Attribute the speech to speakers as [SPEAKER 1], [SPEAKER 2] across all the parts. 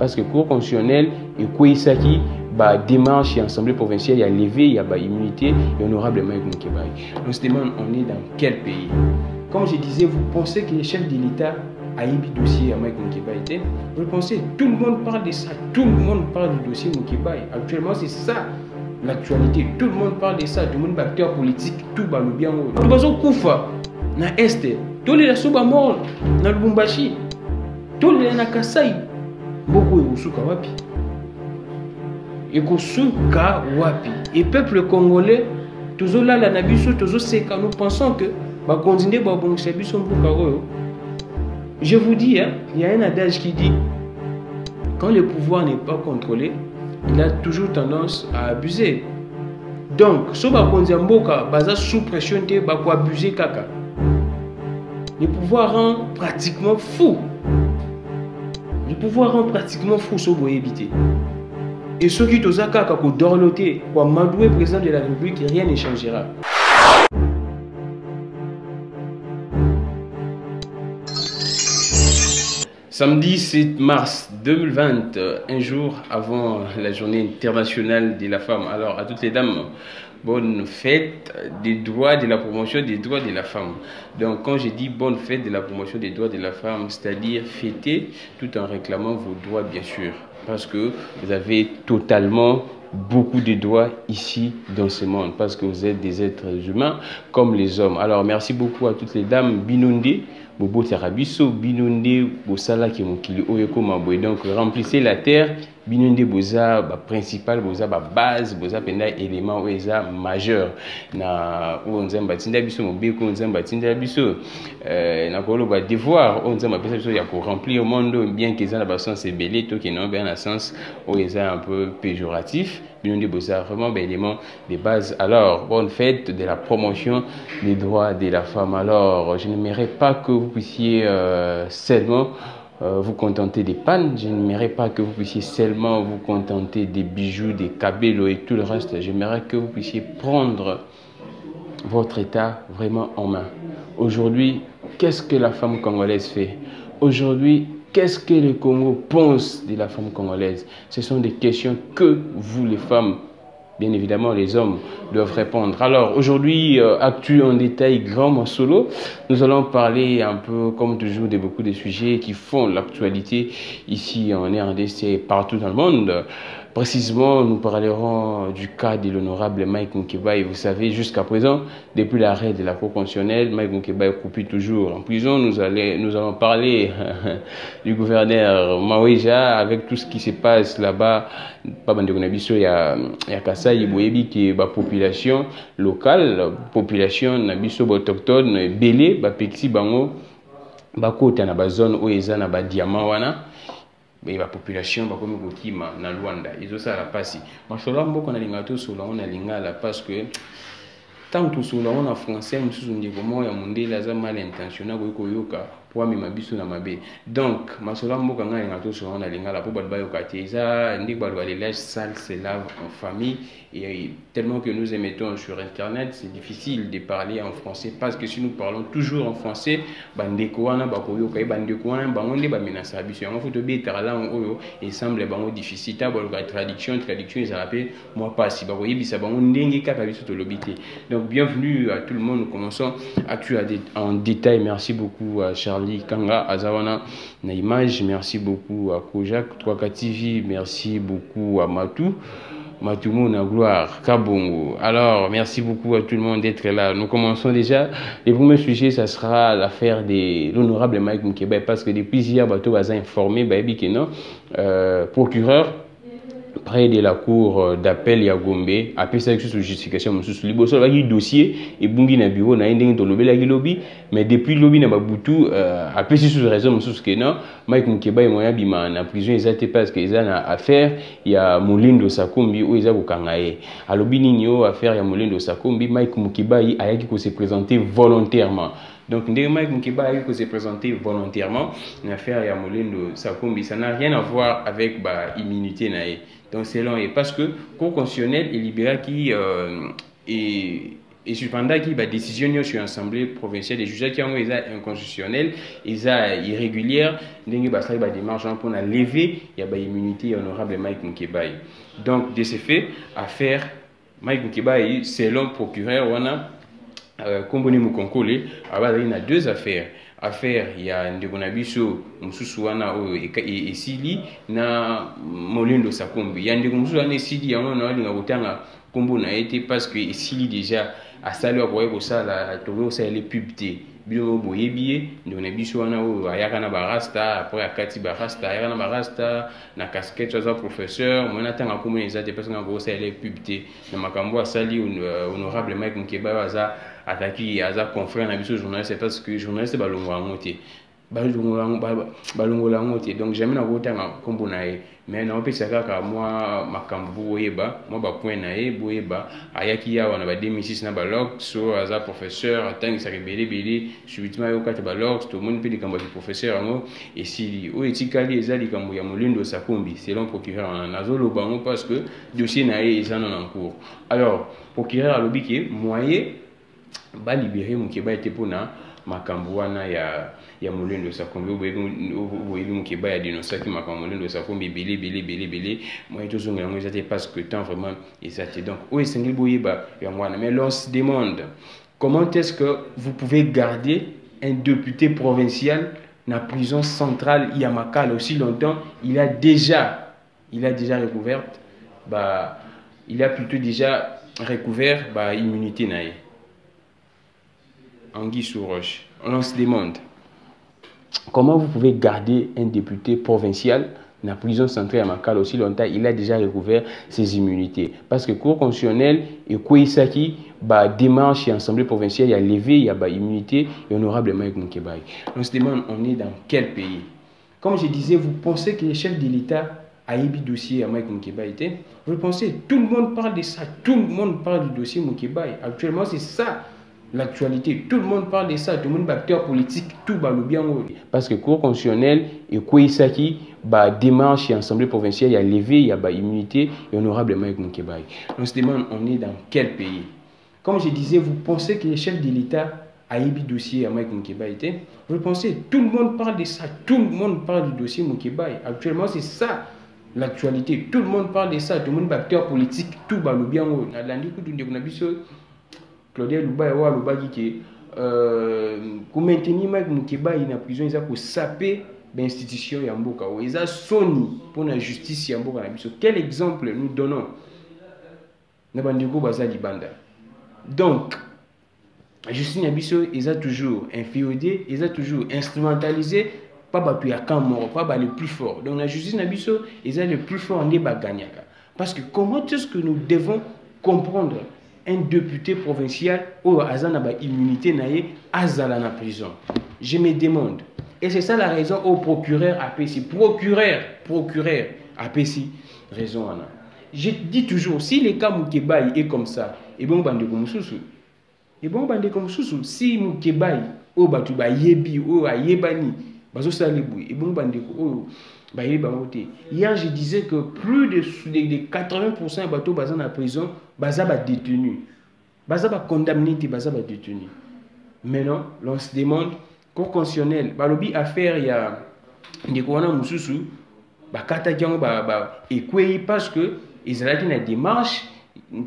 [SPEAKER 1] parce que cour constitutionnelle et quoi ça qui bah démarche et assemblée provinciale il y a levé il y a bah immunité et honorablement avec Moukeba. On se demande on est dans quel pays? Comme je disais, vous pensez que les chefs de l'État a eu un dossier à Mike Moukeba était? Vous pensez tout le monde parle de ça, tout le monde parle du dossier Moukeba. Actuellement c'est ça l'actualité, tout le monde parle de ça, tout le monde acteur politique, tout va le bien. Tout va Koufa, na Est, tout les soba mort, na Lubumbashi, tout les na Kasai, beaucoup de Suka wapi. Et Suka wapi. Et peuple congolais, toujours là la nabiso, toujours c'est quand nous pensons que va continuer à bon service au Bukaroyo. Je vous dis, hein, il y a un adage qui dit quand le pouvoir n'est pas contrôlé, il a toujours tendance à abuser. Donc, si on a sous pression, on va abuser kaka. Le pouvoir rend pratiquement fou. Le pouvoir rend pratiquement fou ce qu'on éviter. Et ceux qui ont kaka ko dorloté, ko mandoué président de la République, rien ne changera. Samedi 7 mars 2020, un jour avant la journée internationale de la femme. Alors, à toutes les dames, bonne fête des droits de la promotion des droits de la femme. Donc, quand je dis bonne fête de la promotion des droits de la femme, c'est-à-dire fêter tout en réclamant vos droits, bien sûr. Parce que vous avez totalement beaucoup de droits ici dans ce monde. Parce que vous êtes des êtres humains comme les hommes. Alors, merci beaucoup à toutes les dames. Binondé. Bobo Terabiso, Binonde, Bosala qui mokili oyeko maboy. Donc remplissez la terre, Binonde Boza, principal, Boza, base, Boza penda élément Oeza majeur. Na Onzamba Tinda Biso, Mobeko Onzamba Tinda Biso, na Kolo ba devoir, Onzamba Biso, il y a pour remplir au monde, bien qu'ils aient la sens belé, tout qui n'ont bien un sens Oeza un peu péjoratif. Binonde Boza, vraiment élément de base. Alors, bonne fête de la promotion des droits de la femme. Alors, je n'aimerais pas que vous puissiez seulement vous contenter des pannes. Je n'aimerais pas que vous puissiez seulement vous contenter des bijoux, des cabellos et tout le reste. J'aimerais que vous puissiez prendre votre état vraiment en main. Aujourd'hui, qu'est-ce que la femme congolaise fait? Aujourd'hui, qu'est-ce que le Congo pense de la femme congolaise? Ce sont des questions que vous, les femmes, bien évidemment, les hommes doivent répondre. Alors, aujourd'hui, actu en détail, grand solo. Nous allons parler un peu, comme toujours, de beaucoup de sujets qui font l'actualité ici en RDC et partout dans le monde. Précisément, nous parlerons du cas de l'honorable Mike Moukeba. Et vous savez, jusqu'à présent, depuis l'arrêt de la Cour constitutionnelle, Mike Moukeba est coupé toujours en prison. Nous allons parler du gouverneur Maouéja avec tout ce qui se passe là-bas. Il y a Kasai, Iboyebi, qui est la population locale, population autochtone, belé, Pexi, Bango, Bakota, na zone où ils ont na diamant wana. La population va comme Bokima na Luanda ils ont ça la passe mashola mboko na lingato sur la lingala parce que tant que sur la français mususu ndiko moya mundela za mal intentionné ko yoka pour mi mabiso na mabe donc mashola mboko nga lingato sur la lingala pour bat bayoka teza ndiko ba les lèches sales se lavent en famille et tellement que nous émettons sur internet c'est difficile de parler en français parce que si nous parlons toujours en français bandeko wana bakoyoka e bandeko wana bangonde ba menasa biso yango faut betara la oyo et semble bango difficile ta bolka traduction ils appellent moi pas si bakoyebisa bango ndenge kaka biso to lobité. Donc bienvenue à tout le monde, nous commençons actu en détail. Merci beaucoup à Charlie Kanga Azawana na image, merci beaucoup à Kojak 3K TV, merci beaucoup à Matoumo na gloire Kabongo. Alors merci beaucoup à tout le monde d'être là. Nous commençons déjà. Le premier sujet, ça sera l'affaire de l'honorable Mike Moukeba parce que depuis hier bateau va informé procureur près de la cour d'appel ya Gombe après ça sous justification sous liboso ba dossier et bungi na bureau na ndenge to lobela ki lobby mais depuis lobby na babutu après sous raison sous que non Mike Moukeba et moya bima na prison ils parce que ils a affaire ya Molindo Sakombi ou ils a kokangaye a lobby ninyo affaire ya Molindo Sakombi Mike Moukeba ayaki ko se présenter volontairement. Donc, Mike Moukeba a se présenter volontairement une affaire ya Molindo Sakombi, ça n'a rien à voir avec l'immunité nae. Donc, c'est long et parce que Cour constitutionnelle est libérale qui et cependant qui ba décision sur l'Assemblée provinciale des juges qui ont été inconstitutionnels, ils a irrégulière, ndenge ba ça ba démarche pour na lever ya ba immunité honorable Mike Mukebai. Donc de ce fait affaire Mike Mukebai selon procureur wana komboni mukonkole aba il y a deux affaires. Affaire il y a ndeko na biso mususu wana oyo esili na Molindo Sakombi ya ndeko mususu wana esili yango na linga kotanga kombo na été parce que esili déjà a sali wa koye kosala towe osala les pubté bilo boyebiye ndeko na biso wana oyo ayaka na barasta après akati barasta ayaka na barasta na casquette za professeur mona tanga kombo na ezate parce que ngako osala les pubté na makambo asali honorable Mike Mukebai aza ataki aza confrère na biso journaliste parce que journaliste balongola ngote balongola ngote donc jamais na kotanga kombo na ye mais na opesa kaka moi makambo boyeba moi ba point na ye boyeba ayaki ya wana ba 2006 na ba log so aza professeur atangi sa rebele bele subitement yo kata ba log to monde pe likambo du professeur ngo esili o etikali eza likambo ya Molindo Sakombi selon procureur na zolo bango parce que dossier na ye eza en cours. Alors procureur alobi ke moyen ba libérer Mukebai était pour na makambo wana ya Molindo Sakombi oyebi Mukebai ya dénoncer que makambo Molindo Sakombi belé moi tout zonga yango ezate parce que temps vraiment ezate donc o esengeli boyeba yango wana mais l'on se demande comment est-ce que vous pouvez garder un député provincial na prison centrale Yamakala aussi longtemps il a déjà recouvert il a plutôt déjà recouvert immunité naïe. Anguille sous roche. On se demande comment vous pouvez garder un député provincial dans la prison centrale à Makala aussi longtemps, il a déjà recouvert ses immunités. Parce que le cours constitutionnel et Kouisaki, démarche et assemblée provinciale, il y a levé, il y a immunité et honorable Mike Mukebai. On se demande, on est dans quel pays? Comme je disais, vous pensez que le chef de l'État a émis dossier à Mike Mukebai? Vous pensez, tout le monde parle de ça, tout le monde parle du dossier Mukebai. Actuellement, c'est ça. L'actualité, tout le monde parle de ça, tout le monde acteur politique, tout va le bien. Parce que le cours constitutionnel et Kouisaki, démarche et assemblée provinciale, il y a levé, il y a immunité et honorable Mike Mukebai. On se demande, on est dans quel pays? Comme je disais, vous pensez que le chef de l'État a émis dossier à Mike Mukebai? Vous pensez, tout le monde parle de ça, tout le monde parle du dossier Mukebai. Actuellement, c'est ça. L'actualité, tout le monde parle de ça, tout le monde acteur politique, tout va le bien. Claudia Luba wa Lubaki ke pour maintenir Mike Mukebai na prison ils a ko saper l'institution ya mboka o ils a soni pour la justice ya mboka na biso. Quel exemple nous donnons na bandiko baza libanda? Donc la justice na biso ils a toujours inféodé, ils a toujours instrumentalisé pas batu ya kamoro, pas le plus fort. Donc la justice na biso ils a le plus fort ne ba gagnaka. Parce que comment est-ce que nous devons comprendre un député provincial ou azana ba immunité naie azala na prison? Je me demande. Et c'est ça la raison au procureur APC. Procureur APC. Raison ana. Je dis toujours, si le cas Mukebai est comme ça, et bon bande comme Soussou. Et bon bande comme Soussou, si Mukebai ou batu ba yebi ou ayebani, bazo salibou, et bon bande ko hier, je disais que plus de 80% de bateaux basés en prison, basés détenus, basés condamnés, basés détenus. Maintenant, l'on se demande, cour constitutionnelle, balobi affaire il y a des couronnes mususu, katakiango écoué parce que ils ont une démarche.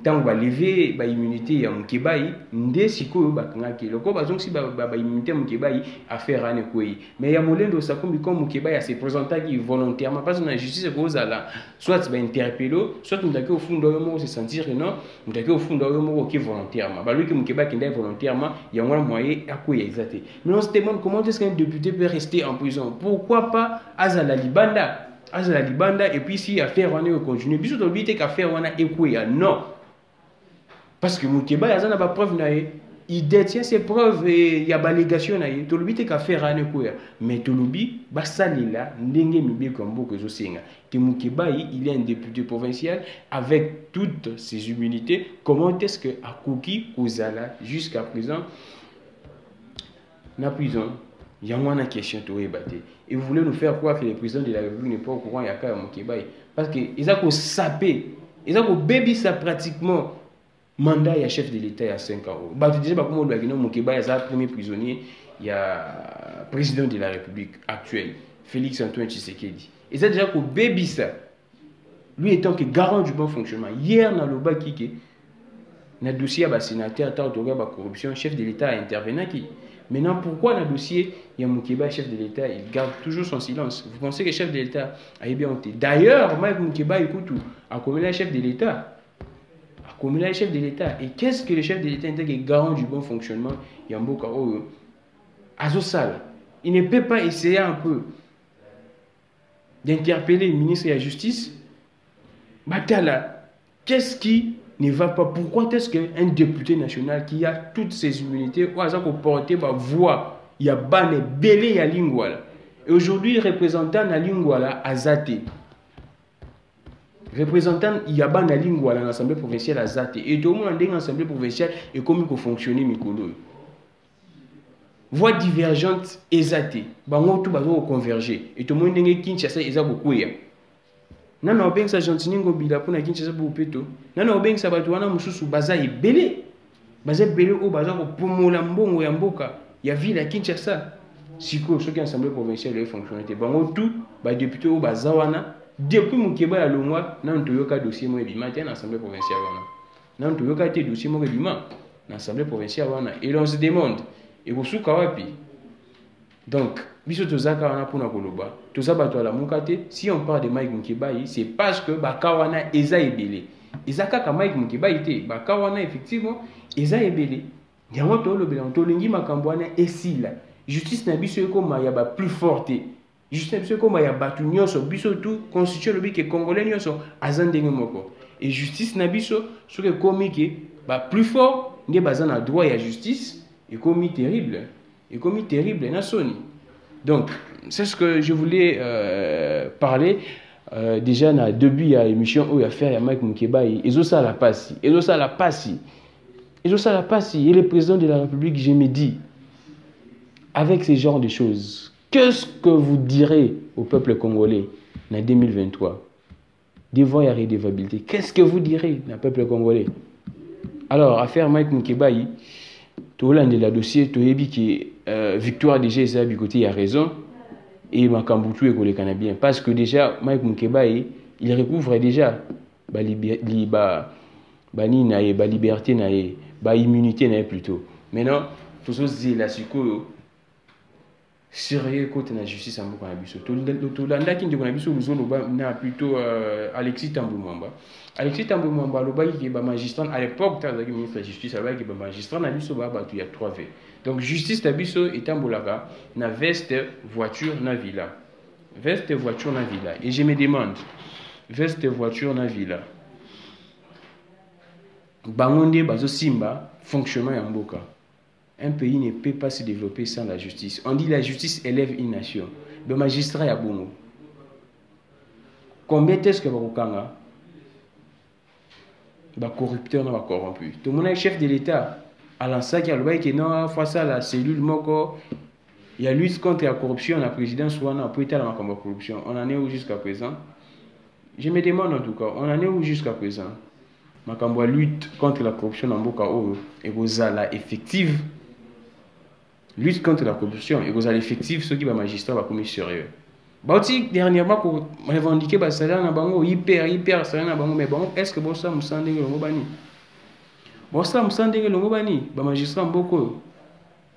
[SPEAKER 1] Tant que lever immunité ya Mukebai nde sikoyo bakangaki loko bazong si immunité Mukebai affaire ane koyi mais ya Molindo Sakombi comme Mukebai a se présenté volontairement parce que la justice ko zala soit interpellé soit mutaki au fond de se sentir non mutaki au fond de qui volontairement lui que Mukebai qui est volontairement il y a un moyen à koyi exacté. Mais on se demande comment est-ce qu'un député peut rester en prison? Pourquoi pas Azala Libanda et puis si affaire wana continue biso to bité qu'affaire wana ekouya non parce que Mukebai azana pas preuve naé il détient ses preuves et il y a balégation naé to bité qu'affaire wana ekouya mais to lobi basalila ndenge mibe kombo que zo singa que Mukebai il est un député provincial avec toutes ses immunités. Comment est-ce que Akoki Ozala jusqu'à présent na prison? Il y a une question to ébattre. Et vous voulez nous faire croire que le président de la République n'est pas au courant, il y a qu'à Mukebai. Parce qu'ils ont sapé, ils ont baby ça pratiquement. mandat il y a chef de l'État il y a 5 ans. Bah tu disais bah comment le Mokeba il y a premier prisonnier, il y a président de la République actuelle, Félix Antoine Tshisekedi. Et ça déjà que baby ça. Lui étant que garant du bon fonctionnement. Hier dans le bas qui dans le dossier à sénateur tant de corruption, chef de l'État a intervenu qui. Maintenant, pourquoi dans le dossier, il y a Moukeba, chef de l'État, il garde toujours son silence? Vous pensez que le chef de l'État a bien honte? D'ailleurs, Mike Moukeba, écoute, a commis le chef de l'État. A commis le chef de l'État. Et qu'est-ce que le chef de l'État est garant du bon fonctionnement? Il y a un beau carreau. Azosal. Il ne peut pas essayer un peu d'interpeller le ministre de la Justice. Batala, qu'est-ce qui ne va pas? Pourquoi est-ce qu'un député national qui a toutes ses immunités, ou à ça qu'on porte ma voix, il y a bané belé ya lingwala. Et aujourd'hui, représentant na lingwala a zaté. Représentant il y a bané lingwala dans l'Assemblée provinciale a zaté. Et tout le monde dans l'Assemblée provinciale et comment il faut fonctionner mikolo. Voix divergente et zaté. Bango tout bazo converger. Et tout le monde dans Kinshasa ils a beaucoup ya. Nana obengisa Jantiningo bila pona Kinshasa bo peto. Nana obengisa batu wana mususu baza ebele. Baza ebele o baza ko pomola mbongo ya mboka ya ville ya Kinshasa. Siko soki assemblée provinciale fonctionnalité. Bango tout ba député o baza wana depuis Mukeba ya longwa na ntoyoka dossier mo ebima te na assemblée provinciale wana. Na ntoyoka te dossier mo ebima na assemblée provinciale wana. Et on se demande et kosuka wapi? Donc, biso tozaka wana pona koloba, tozaba la mukate, si on parle de Mike Moukeba, c'est parce que bakawana eza ebele. Ezaka ka Mike Moukeba ite, bakawana effectivement eza ebele. Yango to lobela to lingi makambo wana esila. Justice na biso ekoma ya ba plus forte. Justice na biso ekoma ya batu nyonso, biso tout constitution lobi ke congolais nyonso azandenge moko. Et justice na biso soki ekomi ke ba plus fort nde bazana droit ya justice, ekomi terrible. Et comme terrible, donc, c'est ce que je voulais parler. Déjà, dans le début de l'émission, où il y a fait Mike Moukeba, et ça la passe. Et ça la passe. Et ça la passe. Et le président de la République, je me dis, avec ce genre de choses, qu'est-ce que vous direz au peuple congolais en 2023 devant la redevabilité? Qu'est-ce que vous direz au peuple congolais? Alors, affaire Mike Moukeba, tout le monde dossier, tout le qui victoire déjà ça du côté il a raison et Makambutu et le Canadien parce que déjà Mike Moukeba il recouvre déjà ba liberté ba immunité plutôt. Maintenant faut se dire la siko sérieux côté la justice en Boka biso to landa ki ndeko na biso luzolo na plutôt Alexis Tambwe Mwamba. Alexis Tambwe Mwamba loba ki ba magistrat à l'époque t'as dit ministre de la justice loba ki ba magistrat na biso ba tu y a 3V. Donc justice na biso etambolaka na veste voiture na villa. Veste voiture na villa et je me demande veste voiture na villa. Bangonde bazo simba fonctionnement ya mboka. Un pays ne peut pas se développer sans la justice. On dit la justice élève une nation. Le magistrat est bon. Combien est-ce que vous avez un corrupteur non corrompu? Tout le monde est chef de l'État. À l'ancien qui a le qui non face à la cellule moko, il y a lutte contre la corruption. La présidence ou on a peut-être la corruption. On en est où jusqu'à présent? Je me demande en tout cas, on en est où jusqu'à présent? Ma lutte contre la corruption en Boka et vous la effective. Lutte contre la corruption et vous avez l'effectif ceux qui va magistrat va commis sérieux. Bauti dernièrement pour revendiquer ba salaire na bango hyper salaire na bango mais bon est-ce que bossa musandenge longo bani? Bossa musandenge longo bani ba magistrat mboko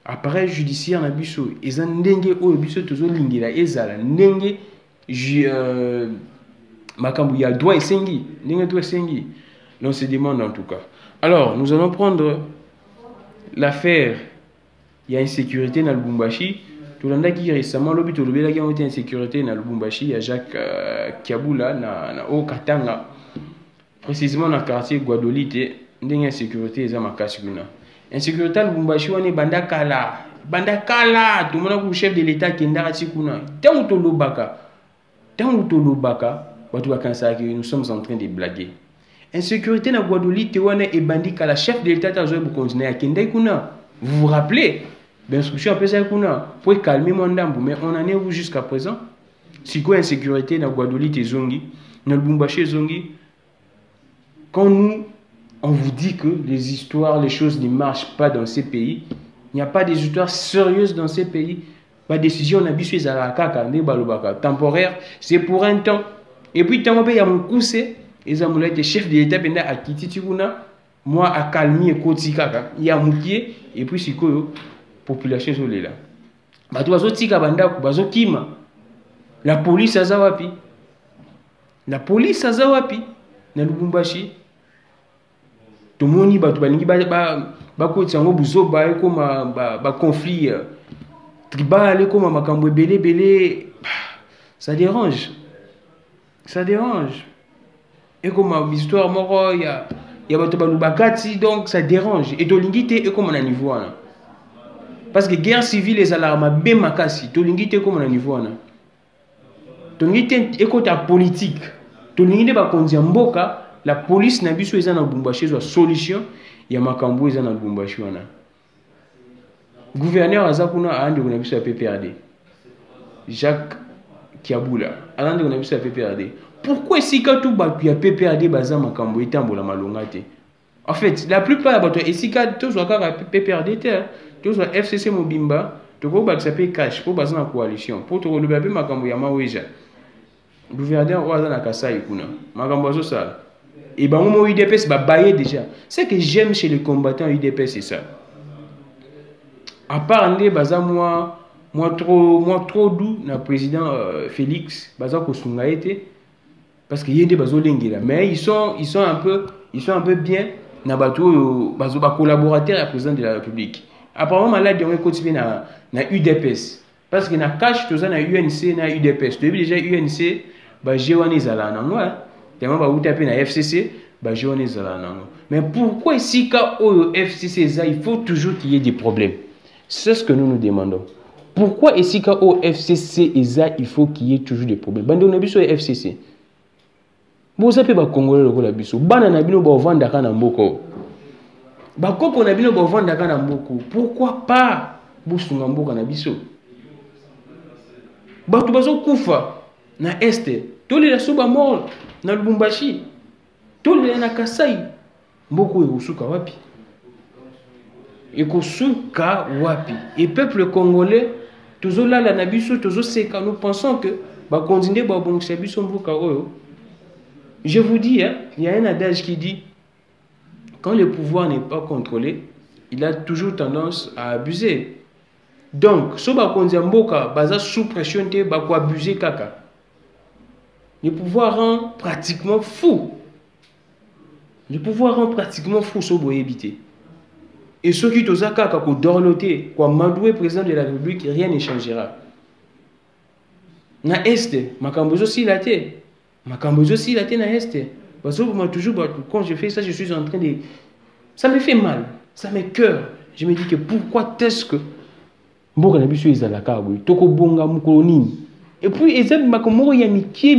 [SPEAKER 1] appareil judiciaire na biso eza ndenge oyo biso tozo lingela ezala ndenge makambu ya droit esengi ndenge droit esengi. On se demande en tout cas. Alors nous allons prendre l'affaire. Il y a insécurité dans le Lubumbashi. Tout le monde qui récemment lobby tout le monde qui a été insécurité dans le Lubumbashi. Il y a Jacques Kiabula na au Katanga. Précisément dans le quartier Guadolite, il y a insécurité et Makasuguna. Insécurité dans le Lubumbashi on est bandakala. Bandakala, tout le monde est chef de l'État qui est dans Tikuna. Tant que Lobaka, nous sommes en train de blaguer. Insécurité dans Guadolite on est bandikala chef de l'État a joué pour continuer à Kendekuna. Vous vous rappelez? L'instruction après ça pour calmer mon dame, mais on en est où jusqu'à présent? Si quoi insécurité dans Guadolite et Zongi, dans le Lubumbashi Zongi, quand nous on vous dit que les histoires, les choses ne marchent pas dans ces pays. Il n'y a pas des histoires sérieuses dans ces pays. La décision temporaire, c'est pour un temps. Et puis, tant qu'il y a mon coussé, les amoulettes, chef de l'État, à Kititibuna, moi, à Kalmi et Kotikaka, il y a Moukier, et puis, c'est quoi, population sur là. La police à Zawapi. La police à Zawapi. Na Lubumbashi. Tout le monde a conflit tribal, ça dérange. Ça dérange. Et comme l'histoire, il y a donc ça dérange. Et Tolingité est comme on a niveau. Parce que guerre civile, les alarmes, bien makasi. Tolingité est comme on a niveau. Tolingité est comme la politique. Tolingité va conduire Mboka. La police n'a pas besoin de Lubumbashi soit solution. Il y a makambo ils na Lubumbashi wana. Gouverneur Azakuna a andi kuna biso ya PPRD. Jacques Kiabula a andi kuna biso ya PPRD. Pourquoi si quand tout batu ya PPRD baza makambo etambola malonga te? En fait, la plupart batu esika to zo kaka PPRD te, to zo FCC Mobimba, to ko ba s'appelle cash pour baza na coalition, pour to ko loba be makambo ya maweja. Gouverneur oza na Kasai kuna. Makambo zo sala. Et ben, moi, UDPS va bailler déjà. Ce que j'aime chez les combattants UDPS, c'est ça. À part moi trop doux, le président Félix, parce qu'il y a des là. Mais ils sont un peu bien dans le collaborateur et président de la République. Apparemment, là, on continue na UDPS. Parce que na cash, tout ça, na UNC, na UDPS. Tu as déjà UNC, j'ai un ezala na moi. FCC, mais pourquoi ici quand au FCC il faut toujours qu'il y ait des problèmes? C'est ce que nous nous demandons. Pourquoi ici quand au FCC il faut qu'il y ait toujours des problèmes? Bande on a vu sur FCC. Vous savez pas Congolais le la biso. Bana na bino ba vendre kana mboko. Ba koko na bino ba vendre kana mboko. Pourquoi pas busunga mboka na biso? Ba tu bazo kufa na este. Toli la soba mort. Na Lubumbashi, tout le na Kasai, beaucoup ekosuka wapi. Ekosuka wapi. Et peuple congolais, toujours là la nabiso, toujours seka, nous pensons que ba continuer ba bongisa biso mboka oyo. Je vous dis, hein, il y a un adage qui dit quand le pouvoir n'est pas contrôlé, il a toujours tendance à abuser. Donc, so ba kondia mboka baza sous pression te ba ko abuser kaka. Le pouvoir rend pratiquement fou. Le pouvoir rend pratiquement fou ce boye éviter. Et ceux qui t'osent kaka ko dorloté, ko mandoué président de la République, rien ne changera. Na este, makambozo si la té. Makambozo si la té na este. Parce que moi toujours quand je fais ça, je suis en train de ça me fait mal, ça me cœur. Je me dis que pourquoi est-ce que mboka na biso ezalaka boye, toko bonga mukolo nini? Et puis, il y a Miki,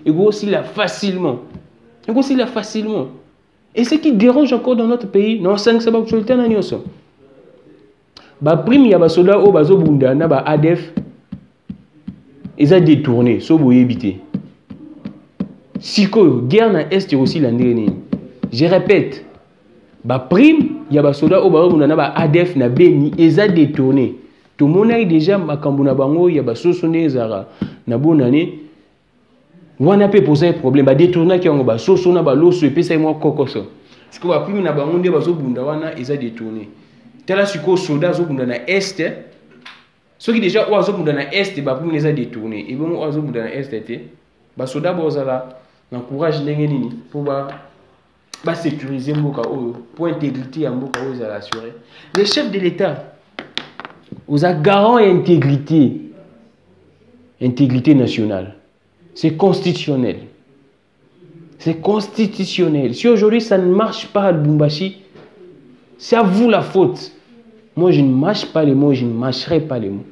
[SPEAKER 1] et aussi là facilement. Et ce qui dérange encore dans notre pays, non, c'est que c'est pas que tu as dit. Bah, prime, il y a des soldats au bazo bunda, na ba ADF, ils ont détourné, so boye éviter. Si quoi, guerre na est aussi l'année. Je répète, bah, prime, il y a des soldats au bazo bunda, na ba ADF, na béni, ils ont détourné. Tout le monde a déjà makambuna bango ya basosone zara na bonane wana pe poser problème ba détourner ki yango basosona ba loso epesa mo kokoso parce que ba primi na bango nde bazo bunda wana eza détourner tala siko soldat zo bunda na est ceux qui déjà ozo bunda na est ba primi eza détourner et bon ozo bunda na est te ba soldat bozala n'encourage ndenge nini pour ba sécuriser mboka oyo pour intégrité ya mboka oyo za assurer les chefs de l'État vous êtes garant et intégrité nationale. C'est constitutionnel. C'est constitutionnel. Si aujourd'hui ça ne marche pas à Lubumbashi, c'est à vous la faute. Moi je ne mâche pas les mots, je ne mâcherai pas les mots.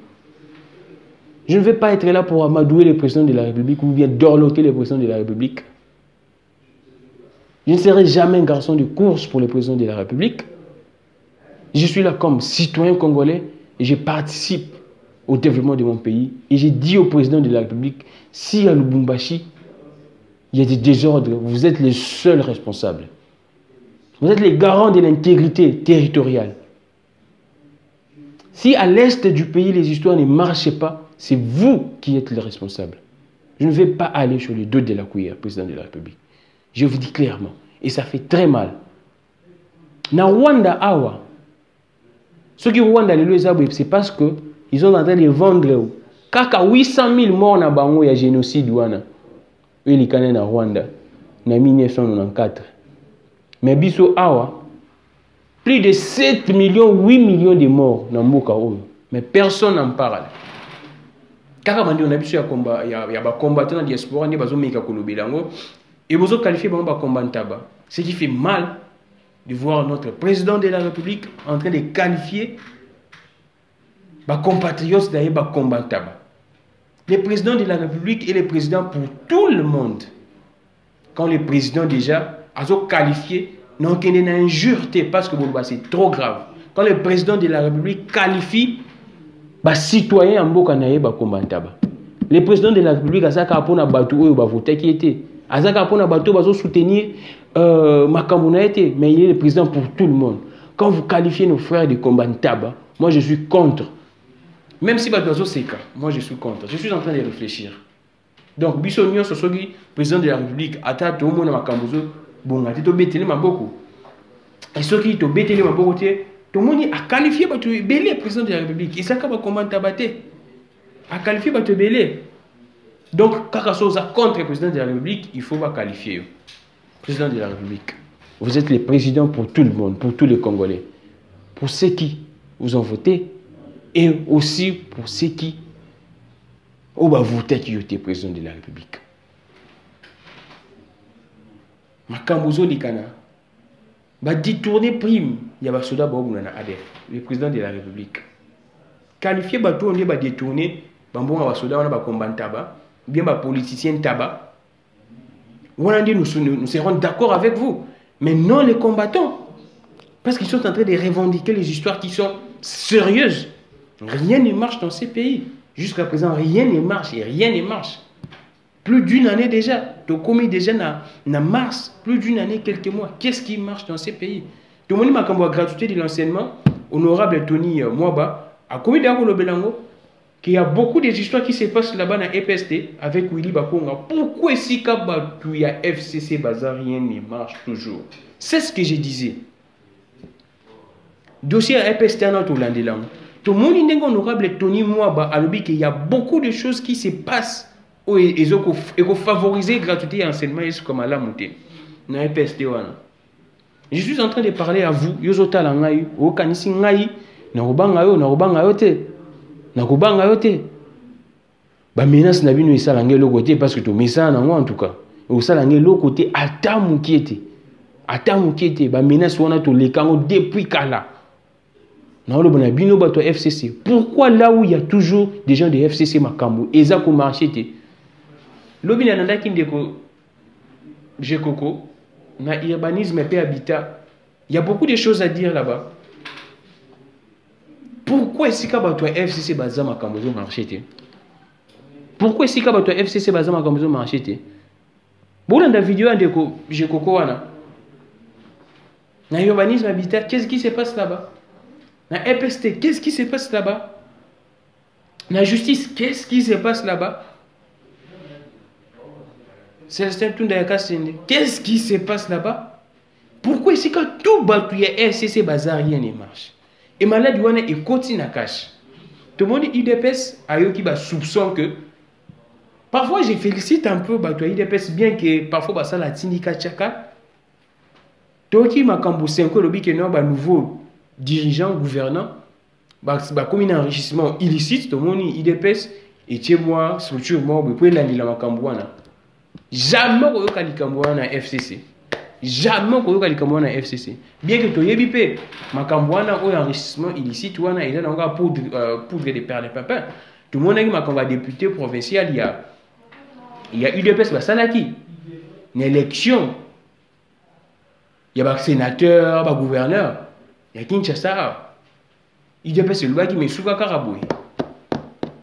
[SPEAKER 1] Je ne vais pas être là pour amadouer le président de la République ou bien dorloter le président de la République. Je ne serai jamais un garçon de course pour le président de la République. Je suis là comme citoyen congolais. Et je participe au développement de mon pays. Et j'ai dit au président de la République, si à Lubumbashi, il y a des désordres, vous êtes les seuls responsables.
[SPEAKER 2] Vous êtes les garants de l'intégrité territoriale. Si à l'est du pays, les histoires ne marchaient pas, c'est vous qui êtes les responsables. Je ne vais pas aller sur les dos de la cuillère, président de la République. Je vous dis clairement. Et ça fait très mal. Na Rwanda, awa. Ceux qui Rwanda, c'est parce qu'ils sont en train de vendre. Kaka 800 000 morts na bango ya génocide wana. Eux, les Canadiens na Rwanda. Na 1994. Mais biso awa. Plus de 7 millions, 8 millions de morts dans Mboka. Mais personne n'en parle. Kaka mandi on a biso ya combat, ya ba combattant na diaspora ni bazo meka kolobelango et bozo qualifier ba combattant. Ce qui fait mal de voir notre président de la République en train de qualifier ba compatriotes d'ailleurs ba combattant. Le président de la République est le président pour tout le monde. Quand le président déjà a qualifié, non qu'il y a une injureté parce que c'est trop grave. Quand le président de la République qualifie, les citoyens en Mboka na ye ba combattant. Le président de la République a ça kapona batu oyo ba voter qui était. A ça kapona batu ba soutenir makambo na été, mais il est le président pour tout le monde. Quand vous qualifiez nos frères de combattants, moi je suis contre. Même si Badozo c'est cas, moi je suis contre. Je suis en train de réfléchir. Donc Bissonion Sosogi, président de la République, ata tout le monde makambozo, bon ati to beteli maboko. Et ceux qui to beteli maboko tout le monde a qualifié Bato Belé président de la République. Et ça va combattre a qualifié Bato Belé. Donc quand on est contre le président de la République, il faut pas qualifier. Président de la République. Vous êtes le président pour tout le monde, pour tous les Congolais. Pour ceux qui vous ont voté et aussi pour ceux qui ont voté qui étaient président de la République. Makambozo Likana va détourner prime. Il y a Basoda Baobouna ADF, le président de la République. Qualifié Bato, on va détourner. Bambon Basoda, on va combattre tabac. Bien les politiciens tabac. On a dit nous serons d'accord avec vous, mais non les combattants. Parce qu'ils sont en train de revendiquer les histoires qui sont sérieuses. Rien ne marche dans ces pays. Jusqu'à présent, rien ne marche et rien ne marche. Plus d'une année déjà. Tu as commis déjà en mars, plus d'une année, quelques mois. Qu'est-ce qui marche dans ces pays? Tout le monde m'a dit gratuité de l'enseignement. Honorable Tony Mwaba a commis d'abord le Belango. Qu'il y a beaucoup d'histoires qui se passent là-bas dans EPST avec Willy Bakonga. Pourquoi si il y a FCC Bazar, rien ne marche toujours? C'est ce que je disais. Dossier à EPST en Hollandais. Tout le monde dit honorable Tony Mwaba a dit qu'il y a beaucoup de choses qui se passent et il faut favoriser la gratuité et l'enseignement comme à la montée. Dans EPST. Je suis en train de parler à vous. Yozota Langai, Okanisi Ngai, Narubangayo, Narubangayo te. Nakubanga yote ba menace na bino esalangé le côté parce que to message nango en tout cas osalangé le côté ata mukiete ba menace wana to lekango depuis kala na lo bana bino bato FCC. Pourquoi là où il y a toujours des gens de FCC makambo eza ko marché te lobi na ndaki ndeko Jekoko na urbanisme et habitat, il y a beaucoup de choses à dire là-bas. Pourquoi est-ce que tu FCC Bazama Kambozo marché? Pourquoi est-ce que tu FCC Bazama Kambozo marché? Bon, dans la vidéo, je cocoana. Dans l'urbanisme habitat, qu'est-ce qui se passe là-bas? Dans EPST, qu'est-ce qui se passe là-bas? Dans la justice, qu'est-ce qui se passe là-bas? Célestin Toundayakasende, qu'est-ce qui se passe là-bas? Pourquoi est-ce que tout battu FCC Bazar rien ne marche? Et malade wana et continue à cache. Tout le monde IDPS a eu qui soupçon que parfois je félicite un peu bah toi IDPS bien que parfois ça la syndicat chaka. Toi qui m'a cambo 5 lobby que non bah nouveau dirigeant gouvernant bah comme un enrichissement illicite tout le monde IDPS et chez moi structure moi pour la makambo wana. Jamais au kalikambo wana FCC. Jamais qu'on a le FCC. Bien que tu aies bipé, ma cambouana ou enrichissement illicite, ou il y a encore poudre de perles de papin. Tout le monde a dit ma député provincial, il y a UDPS, Salaki. Une élection. Il y a un sénateur, un gouverneur. Il y a Kinshasa. UDPS, c'est le loi qui met sous Karaboué.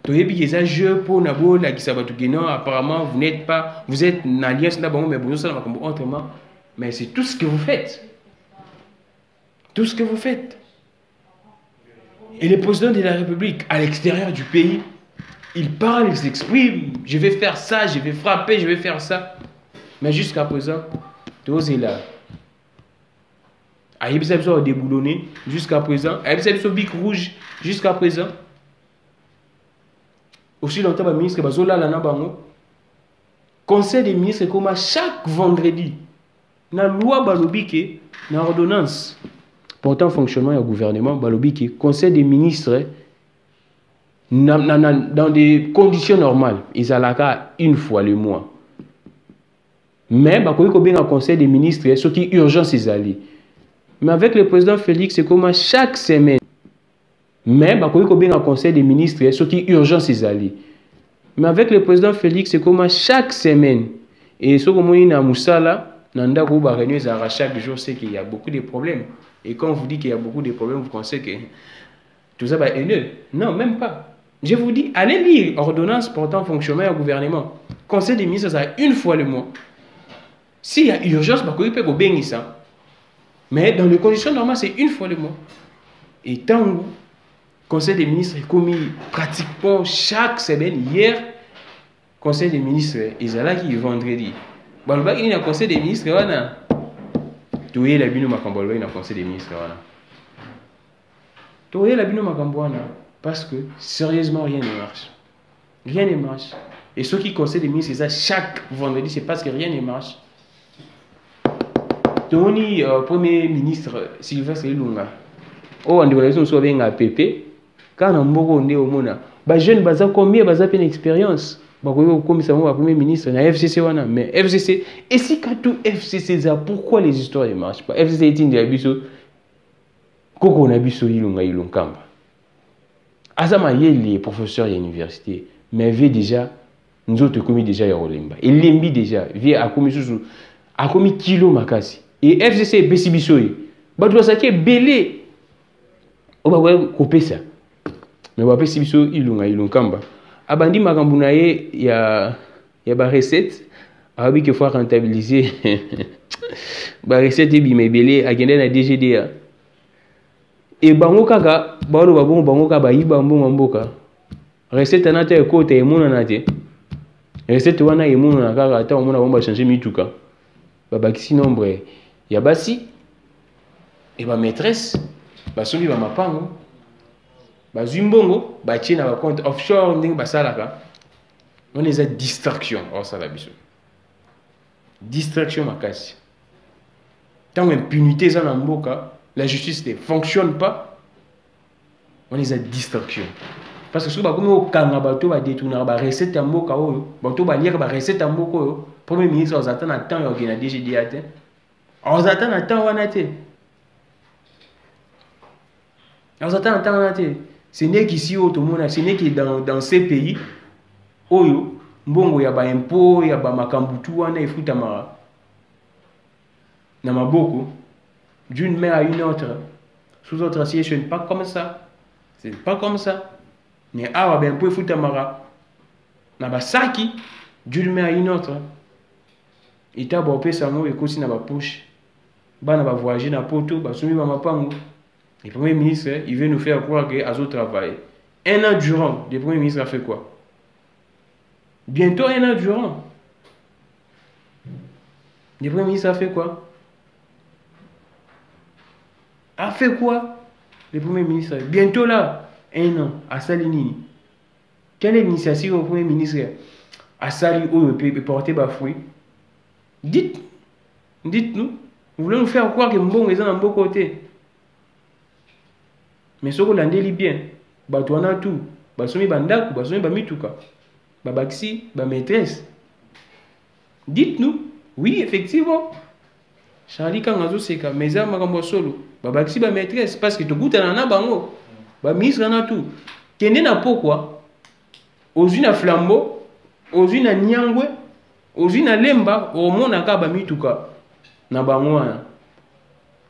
[SPEAKER 2] Tu as dit que jeu pour Nabo, la Kisabatuguénon, apparemment, vous n'êtes pas, vous êtes une alliance là-bas, mais vous êtes autrement. Mais c'est tout ce que vous faites. tout ce que vous faites. Et le président de la République, à l'extérieur du pays, il parle, il s'exprime, je vais faire ça, je vais frapper, je vais faire ça. Mais jusqu'à présent, tout est là. Aïbsa a déboulonné jusqu'à présent. Aïbsa a bic rouge jusqu'à présent. Aussi longtemps, le ministre Bazola Lana Bango. Conseil des ministres comme chaque vendredi. Na loi balobike, na ordonnance. Pourtant, fonctionnement du gouvernement, balobike, conseil des ministres, dans des conditions normales, ils allaient une fois le mois. Mais, il conseil des ministres, ce qui est urgent, c'est d'aller. Mais avec le président Félix, c'est comme chaque semaine. Mais, il conseil des ministres, ce qui est urgent, c'est d'aller. Mais avec le président Félix, c'est comme chaque semaine. Et ce que il y a Moussala, chaque jour, c'est qu'il y a beaucoup de problèmes. Et quand on vous dit qu'il y a beaucoup de problèmes, vous pensez que tout ça va être haineux. Non, même pas. Je vous dis, allez lire ordonnance portant fonctionnement au gouvernement. Conseil des ministres, ça une fois le mois. S'il y a urgence, il peut bien ça. Mais dans les conditions normales, c'est une fois le mois. Et tant que le Conseil des ministres est commis pratiquement chaque semaine, hier, Conseil des ministres, ils allaient qui vendredi. Il y a un Conseil des ministres, tu es la bino makambolwa, il y a un Conseil des ministres. Tu es la bino makambolwa, parce que sérieusement, rien ne marche. Rien ne marche. Et ceux qui conseillent des ministres, c'est ça, chaque vendredi, c'est parce que rien ne marche. Tony, premier ministre Sylvestre Ilunga, oh, on devrait se sauver un PP. Quand on est au monde, les jeunes, ils ont combien de expérience? Comme ça, le premier ministre, na FCC, mais FCC, et si quand tout FCC, pourquoi les histoires ne marchent pas? FCC est une abisso, Koko Nabiso Ilunga Ilunkamba. Azama les professeurs de l'université, mais déjà, nous autres commis déjà Yarolemba. Et l'embi déjà, via a commis sous, a commis kilo makasi. Et FCC Bessibisoy, Badou Sake belé. On va couper ça. Mais on va Bessibiso Ilunga Ilunkamba. Abandi Makambunaye, il y a des recettes. Arabi qu'il faut rentabiliser. Les recettes sont belé à la DGDA. Et bango kaka, bango kaba yiba mboka. Recette anate ekote emuna nate. Recette wana emuna na kaka ata omuna bomba changer mituka. Babakisi nombre ya basi et ba maîtresse basombi ba mapango. Bazumbongo batie na ba compte offshore ndenge basalaka. On les a distraction au salabiso. Distraction makasi. Tant impunité za na mboka. La justice ne fonctionne pas, on les a distraction. Parce que si on a détourné la recette en moka, on a lire la recette en moka, le Premier ministre, on attend un temps, on a déjà dit, on attend un temps, on a été. On attend un temps, on a été. Ce n'est qu'ici, ce n'est que dans ces pays, il y a des impôts, il y a des makambutu, il y a des frutamara. Namaboko. D'une main à une autre, sous autre situation, pas comme ça. C'est pas comme ça. Mais ah, ben, pour foutre mara. Nabasaki, d'une main à une autre. Il t'a bopé sa mot et cousin dans la poche. Ban va voyager dans Porto, va soumis ma pango. Le Premier ministre, il veut nous faire croire qu'il a travaillé. Un an durant, le Premier ministre a fait quoi? Bientôt un an durant. Le Premier ministre a fait quoi? A fait quoi? Le Premier ministre, bientôt là, un an, à Salinini. Quelle est l'initiative au Premier ministre? À Sali, où il peut porter bas fruit. Dites-nous, vous voulez nous faire croire que bon est dans un beau côté. Mais ce qu'on a dit bien, Batouana tout, Basomi Bandaku, Basomi Bamituka, Babaxi, Bamaîtresse. Dites-nous, oui, effectivement. Charlie Kangazo Seka, mais ça m'a solo. Babaxi ba maîtresse parce que tu goûtes na bango. Ba ministre na tout. Kende na pourquoi? Ozu na flambeau, ozu na nyangwe, ozu na lemba, o mona ka ba mituka na bango wana.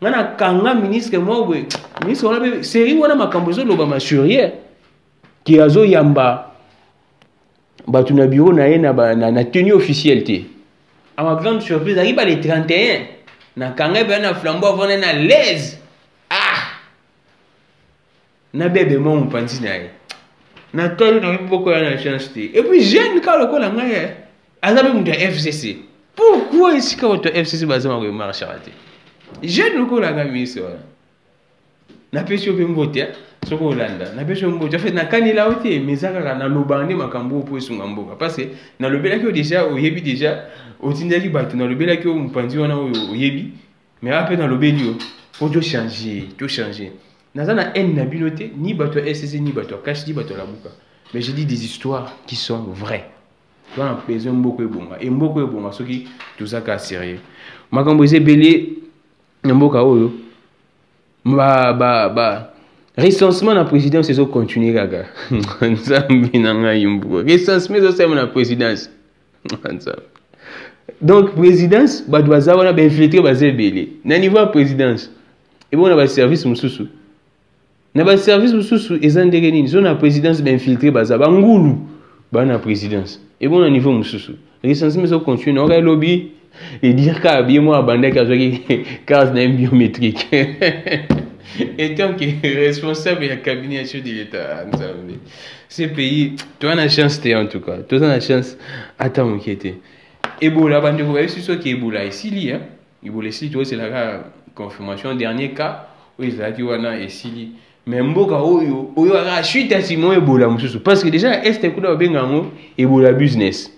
[SPEAKER 2] Ngana kanga ministre mobwe. Ministre wana série wana makambo zo loba masurier. Ki azo yamba. Batu na bureau na ye na tenue officielle te. À ma grande surprise, arrive les 31. Na kanga ben na flambeau avant na l'aise. Ah,
[SPEAKER 1] na bébé mon panzi na ye na toli na beaucoup na chance te et puis jeune ka lokola ngai azabe mutu FCC pourquoi est-ce que votre FCC bazama ko marche raté jeune lokola ngai miso na pesio pe mbote soko Hollanda na pesio mbote en fait na kanila ote mezaka na lobande makambo po esunga mboka parce que na lobela ki déjà oyebi déjà otindaki bato na lobela ki mpanzi wana oyebi mais après dans lobeli faut tout changer nazana en na binote ni bato SCC ni bato cash ni bato la buka mais j'ai dit des histoires qui sont vraies dans la prison mboko ebonga soki tout ça ka sérieux makambo ezebele mboka oyo recensement na présidence c'est continuer gaga nzambi na ngai mbuko recensement c'est na présidence donc présidence bato za wana ba infiltrer bazebele na niveau présidence et bon na service mususu na ba service mususu ezandeke nini zo na présidence ba infiltrer baza bangulu ba na présidence et bon na niveau mususu recensement c'est continuer on lobby et dire qu'à bien moi abandonné qu'à jouer case d'un biométrique et tant que responsable du cabinet de l'État ces pays tu as la chance en tout cas tu as la chance à t'inquiéter Ebola bande ko c'est sûr que Ebola ici li hein Ebola ici tu vois c'est la confirmation dernier cas où ils a dit wana ici mais mboka oyo a chute à Simon Ebola mususu parce que déjà est kuna bengango Ebola business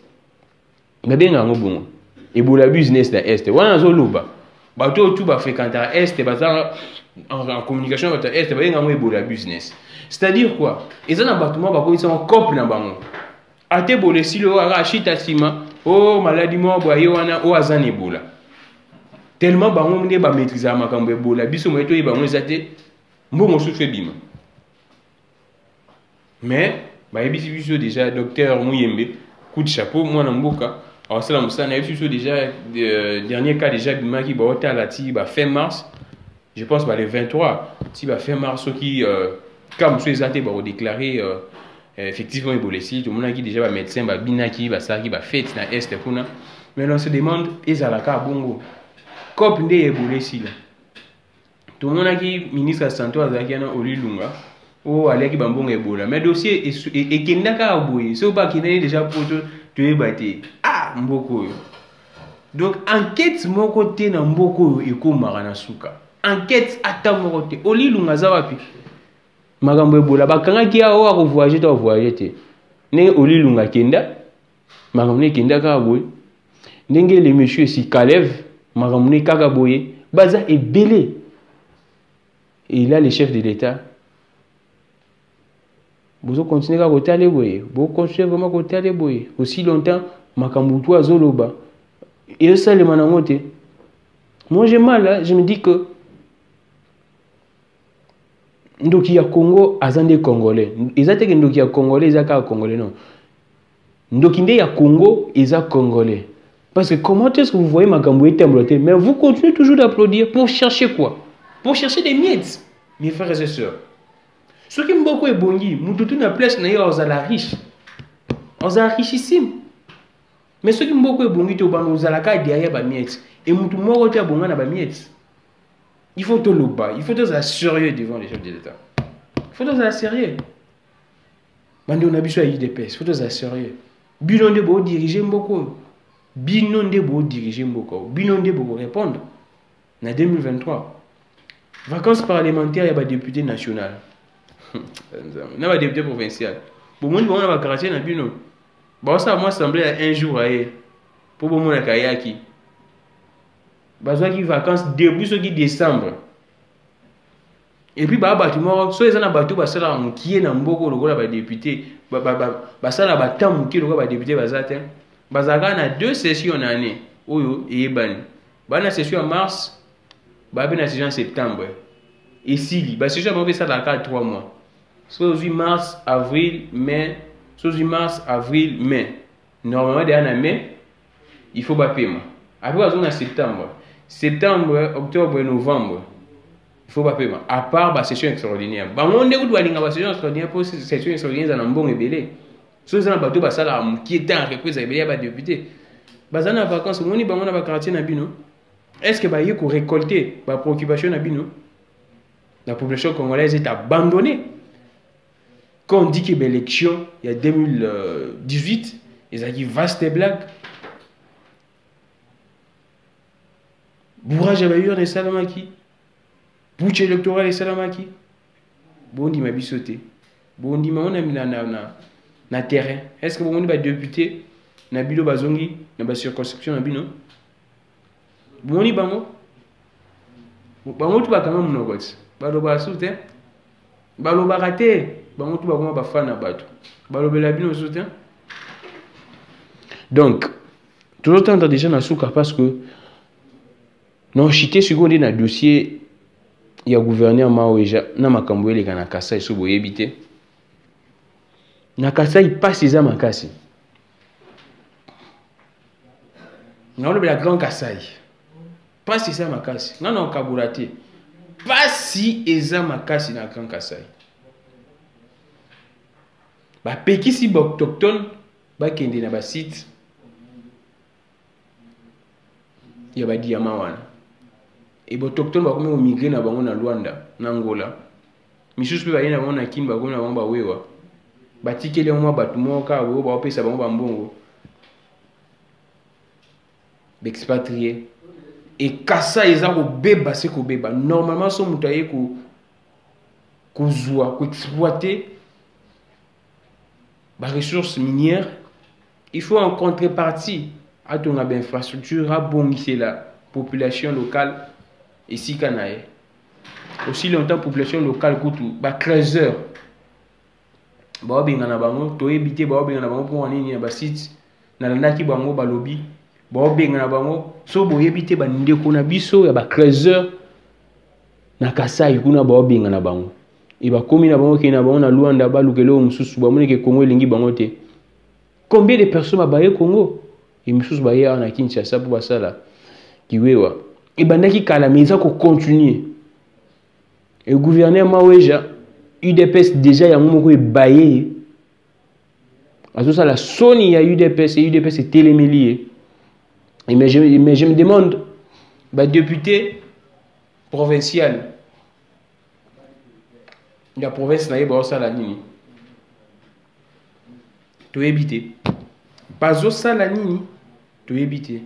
[SPEAKER 1] mais bengango bon Ebola business da est wana zo loba bato tout ba fréquenter est baza en communication avec est bengango Ebola business c'est-à-dire quoi ils ont un bâtiment ba ko ils sont couple na bango ate bolé silo a chute à Simon oh maladie mo boye wana o azan Ebola tellement bango mne ba maîtriser makambo Ebola biso mo eto bango ezate mbongo souffre bima mais ba yebisi biso déjà docteur Muyembe coup de chapeau moi na mboka alors ça na yebisi déjà dernier cas déjà bima qui ba hôtel ti ba fin mars je pense ba le 23 ti ba fin mars qui comme ceux ezate ba déclarer effectivement Ebola ici tout le monde qui déjà ba médecin ba binaki ba ça qui ba fête na est kuna mais on se demande ezalaka bongo cop nde Ebola ici là tout le monde qui ministre de la santé azaki na Olilunga o aleki bambongo Ebola mais dossier et kendaka aboye so ba kinani déjà pour tu ebate ah mboko donc enquête moko te na mboko ekomaka na suka enquête ata moko te Olilunga za wapi makambo Ebola bakangaki awo ako voyager te ne Olilunga kenda makambo ne kenda ka aboye ndenge le monsieur si Kalev makambo ne kaka boye baza ebele. Et là, le chef de l'État, vous continuez à voter les boyers, vous continuez vraiment à voter les boyers. Aussi longtemps, Makambutu a Zoloba. Et ça, les manamote. Moi, j'ai mal, hein? Je me dis que. Donc, il y a Congo, Azande Congolais. Ils ont dit qu'il y a Congolais, ils ont Congolais, non. Donc, il y a Congo, ils ont Congolais. Parce que comment est-ce que vous voyez Makambutu tembloter? Mais vous continuez toujours d'applaudir pour chercher quoi? Pour chercher des miettes, mes frères et sœurs. Ce qui est beaucoup est bon, nous na place na on a riche, on a richissime. Mais ce qui est beaucoup est bon, nous a la derrière ba miettes et nous moko te bon na ba miettes. Il faut tout le bas, il faut être sérieux devant les chefs de l'État. Il faut être sérieux. Bande on a besoin d'IDPS, il faut être sérieux. Binon de beau diriger beaucoup. Binon de beau diriger beaucoup. Binon de beau répondre. En 2023. Vacances parlementaires, il y a des députés nationaux. Il y a des députés provinciaux. Pour moi, il y a des quartiers dans le bureau. Ça m'a semblé un jour pour moi, il y a qui. Des vacances début décembre. Et puis, soit ils ont un bateau qui est dans le député. Ça a un qui est député. Il y a 2 sessions en année. Il y a une session en mars. Une session en septembre. Et si, la session on fait ça dans 3 mois. Soit mars, avril, mai. Soit mars, avril, mai. Normalement, en mai, il faut pas paiement. Après, on a septembre. Septembre, octobre, novembre. Il faut pas paiement. À part la session extraordinaire. On est où la session extraordinaire pour cette session extraordinaire dans un bon ébélé. Soit on a un bateau qui est en requise à ébélé à député. On a vacances, on est dans le quartier Nabino. Est-ce que vous récolter la préoccupation de la population congolaise est abandonnée?
[SPEAKER 2] quand on dit qu'il y a une élection, il y a 2018, ils ont dit vaste blague. Bourrage à Bayur et Salamaki. Bouche électoral et Salamaki. Bon, on dit ma bisoté. Bon, on dit on a mis na terrain. Est-ce que on va député na bilo bazongi na ba circonscription na bino? Bon, on dit bango. Bango tu ba quand même no box. Ba do ba soutien. Ba lo ba raté. Bango tu ba comment ba fa na bato. Ba lo bela bino soutien. Donc, tout le temps déjà na souka parce que non chité sur on dit na dossier il y a gouverneur Maoueja na makambo ele kana Kasai so boyebité. Na Kasai passe ça makasi. Na le la grand Kasai. Passe ça makasi. Na kaburati. Passe eza makasi na grand Kasai. Ba pekisi ba autochtone ba kende na ba site. Ya ba diamant wana. Et les autochtones vont migrer na Luanda, na Angola. Misusu pe bayena bango na Kimba bango na bango ba wewa. Batikele mwa batu moka wo ba opesa bango bambongo. Expatrié. Et kasa eza ko beba se ko beba. Normalement so mutaye ko zwa, ko exploiter ba ressources minières. Il faut en contrepartie à ton infrastructure à bongisi la population locale. Ici, Kanaï. Aussi longtemps, la population locale coûte 13 heures. Bah, bien, on a bango, to éviter, bah, bien, on a bango pour en ligne, bah, site, na lana ki bango, bah, lobby, bah, bien, on a bango, so, bah, éviter, bah, nde kona biso, ya, bah, 13 heures, na Kasai, kuna, bah, bien, on a bango. Et bah, comme il a bango, qui na bango, na Luanda, bah, lukelo, msusu, bah, mone, ke Congo, lingi, bango, te. Combien de personnes, bah, baye Congo? Et msusu, bah, ya, na Kinshasa, pour, bah, ça, là, qui, wewa. Et ben qui kala mais ça continue. Et le gouverneur Maoueja, UDPS déjà il y a un moment où il baillé. À tout ça la Sony il y a UDPS et UDPS est télémélié. Mais je me demande, bah député provincial, la province n'a pas ça la nini. Tu éviter. Pas ça la nini, tu éviter.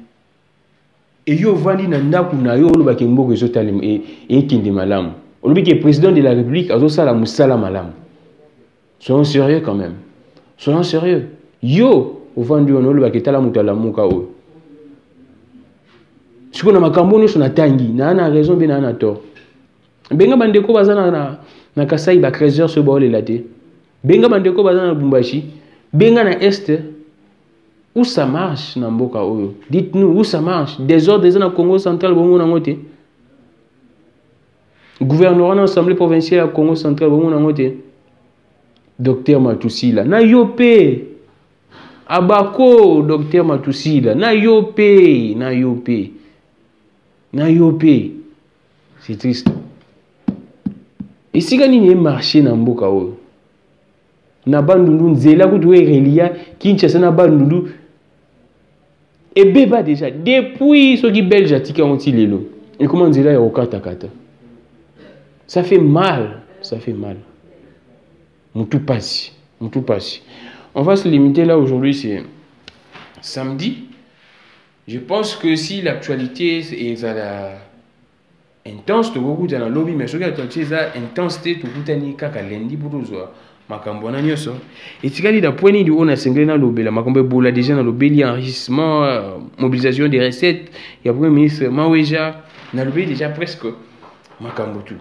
[SPEAKER 2] Et yo vandi na ndaku na yo oloba ke mboko ezotalem et kinde malamu. Olobi ke président de la République azo sala musala malamu. Soyons sérieux quand même. Soyons sérieux. Yo ovandi on oloba ke tala mutala muka o. Siko na makambo nyonso na tangi na ana raison be na ana tort. Benga bandeko bazana na Kasai ba 13 heures so ba olela te. Benga bandeko bazana na Lubumbashi, benga na Est. Où ça marche dans Mboka Oyo? Dites-nous où ça marche. Des ordres dans le Congo central, bon on a gouvernement de l'Assemblée provinciale au Congo central, bon on a Docteur Matousila. Na yope. Abako, Docteur Matousila. Na yope. Na yope. Na yope. C'est triste. Et si gani n'y marché dans Mboka Oyo? Na bandundu nzela kutuwe relia Kinshasa na bandundu. Et beba déjà, depuis ceux qui belges à tika ont lelo. Et comment dire là au kata kata. Ça fait mal, ça fait mal. Moutou passe, moutou passe. On va se limiter là aujourd'hui, c'est samedi. Je pense que si l'actualité est à la intense, tu beaucoup dans le lobby, mais ce qui est intensité, tu beaucoup ni kaka lundi pour nous voir. Makambo na nyoso et tikali da point ni on a singlé na lobela makambo bola déjà na lobeli enrichissement mobilisation des recettes il y a premier ministre Maoueja na lobeli déjà presque makambo tout.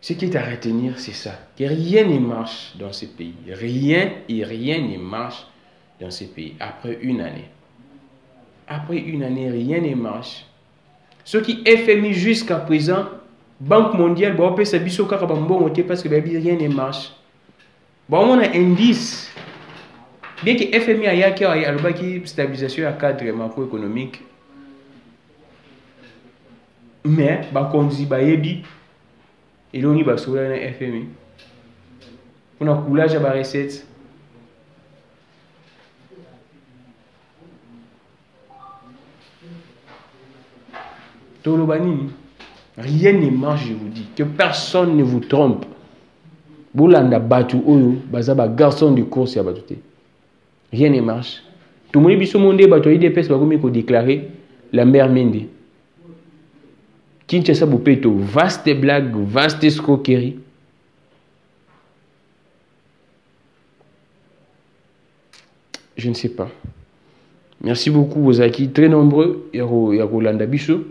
[SPEAKER 2] Ce qui est à retenir c'est ça que rien ne marche dans ce pays, rien ne marche dans ce pays après une année rien ne marche. Ce qui est FMI jusqu'à présent Banque mondiale ba opesa biso kaka ba mbongo te parce que rien ne marche. Bon, on a un indice. Bien que FMI a une stabilisation à cadre macroéconomique, mais on dit que il y a un FMI. On a un coulage à la recette. Rien ne marche, je vous dis. Que personne ne vous trompe. bolanda batu oyo baza ba garçon de course ya batu te. Rien ne marche. Tout le monde biso monde batu IDPS bakomi ko déclarer la mère Mende. Kinshasa Bopeto, vaste blague, vaste escroquerie. Je ne sais pas. Merci beaucoup, vous êtes très nombreux. Il y a Rolanda Bisso.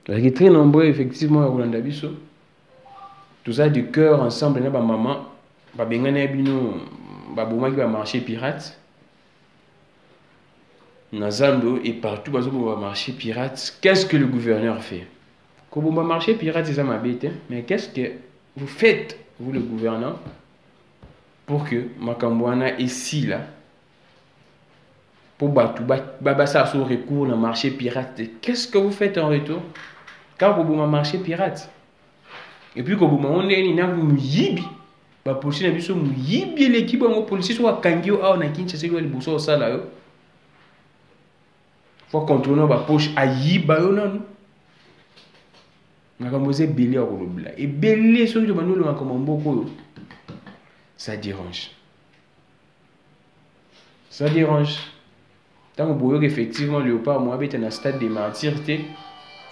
[SPEAKER 2] Vous êtes très nombreux, effectivement, à Rolanda Bisso. Tout ça de cœur ensemble, na ba maman, ba bengana bino, ba boma qui va marcher pirate. Nazando et partout, bazo va marcher pirate. Qu'est-ce que le gouverneur fait? Quand vous marcher pirate, c'est ça ma bête. Mais qu'est-ce que vous faites, vous le gouverneur, pour que Makambouana ici là, pour battre, babasa sur recours dans le marché pirate? Qu'est-ce que vous faites en retour? Quand vous marché pirate, et puis quand vous m'avez dit que vous yibi, bah policier n'a vu yibi l'équipe de policier soit kangio a on a Kinshasa le bousseau ça là. Faut contrôler ma poche à yiba non. N'a pas belé à Kolobla et belé sur le manuel comme beaucoup. Ça dérange. Ça dérange. Tant que vous voyez effectivement Léopard, moi, j'étais dans le stade des martyrs, il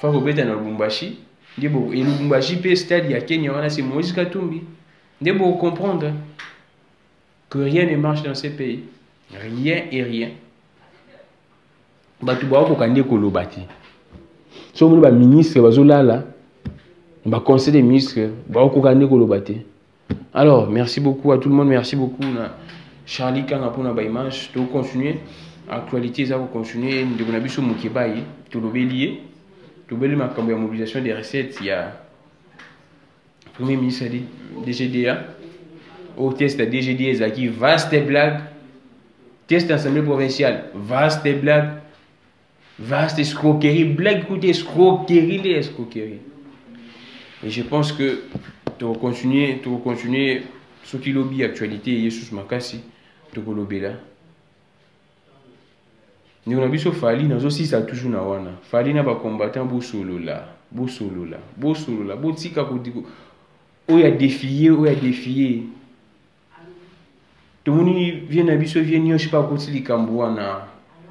[SPEAKER 2] faut que vous êtes dans le Lubumbashi. Et le Lubumbashi, le stade, il y a Kenya, c'est Moïse Katumbi. Vous devez comprendre que rien ne marche dans ces pays. Rien et rien. Tu vas voir que vous bati. Si vous êtes ministre, vous êtes là, vous conseil des ministres, vous allez vous bati. Alors, merci beaucoup à tout le monde, merci beaucoup. Charlie Kanga pour la image, tu vas continuer. Actualité, ça va continuer. Nous avons vu sur Mukibaï, tout le bélier. Tout le bélier, la mobilisation des recettes, il y a le Premier ministre DGDA. Au test DGDA, qui vaste blague. Test assemblée provinciale, vaste blague. Vaste escroquerie, blague, écoutez, escroquerie, les escroqueries. Et je pense que tu vas continuer ce qui lobby actualité, Jesus Makasi, tu vas lobby là. Nous avons vu que Fali, nous aussi ça toujours na wana. Fali na ba combattant bo solo là, botika ko diko. O ya défier. Tout le monde vient na biso vient je pas côté li kambouana.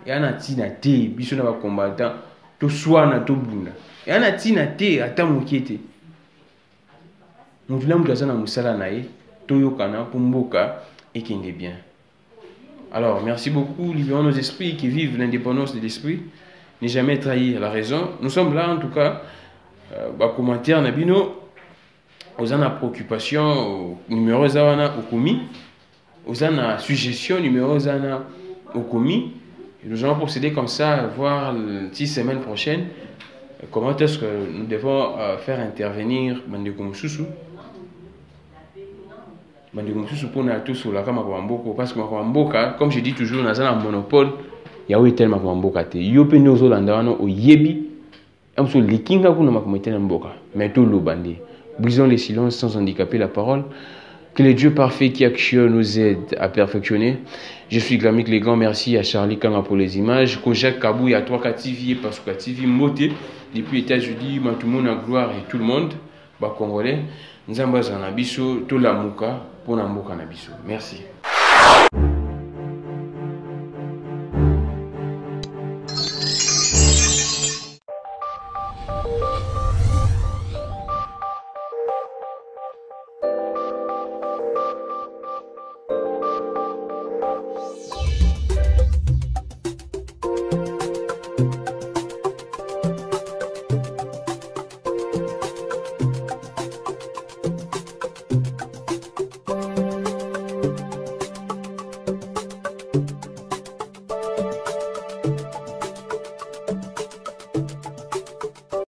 [SPEAKER 2] Ya na tina te biso na ba combattant to swana to bunda. Ya na tina te ata mokete. Nous voulons que ça na musala na ye to yokana pour mboka et qui est bien. Alors, merci beaucoup, libérons nos esprits qui vivent l'indépendance de l'esprit, ne jamais trahir la raison. Nous sommes là, en tout cas, commentaire, Nabino, aux ana préoccupation, numéro zana au commis, aux ana suggestion, numéro zana au commis. Nous allons procéder comme ça, voir 6 semaines prochaines, comment est-ce que nous devons faire intervenir Bandeko Moussoussou. Parce que comme je dis toujours, dans un monopole, il y a eu tellement de mboka. Il y a eu tellement de yebi. Mais tout le bandé. Brisons les silences sans handicaper la parole. Que le Dieu parfait qui actionne nous aide à perfectionner. Je suis Glamik les grands. Merci à Charlie Kanga pour les images. Kojak Kabou, il y a 3 TV parce que TV moté. Depuis les États-Unis, tout le monde a gloire et tout le monde. Congolais. Nzamba Zanabiso, Tolamuka, pour Namboka Nabiso. Merci.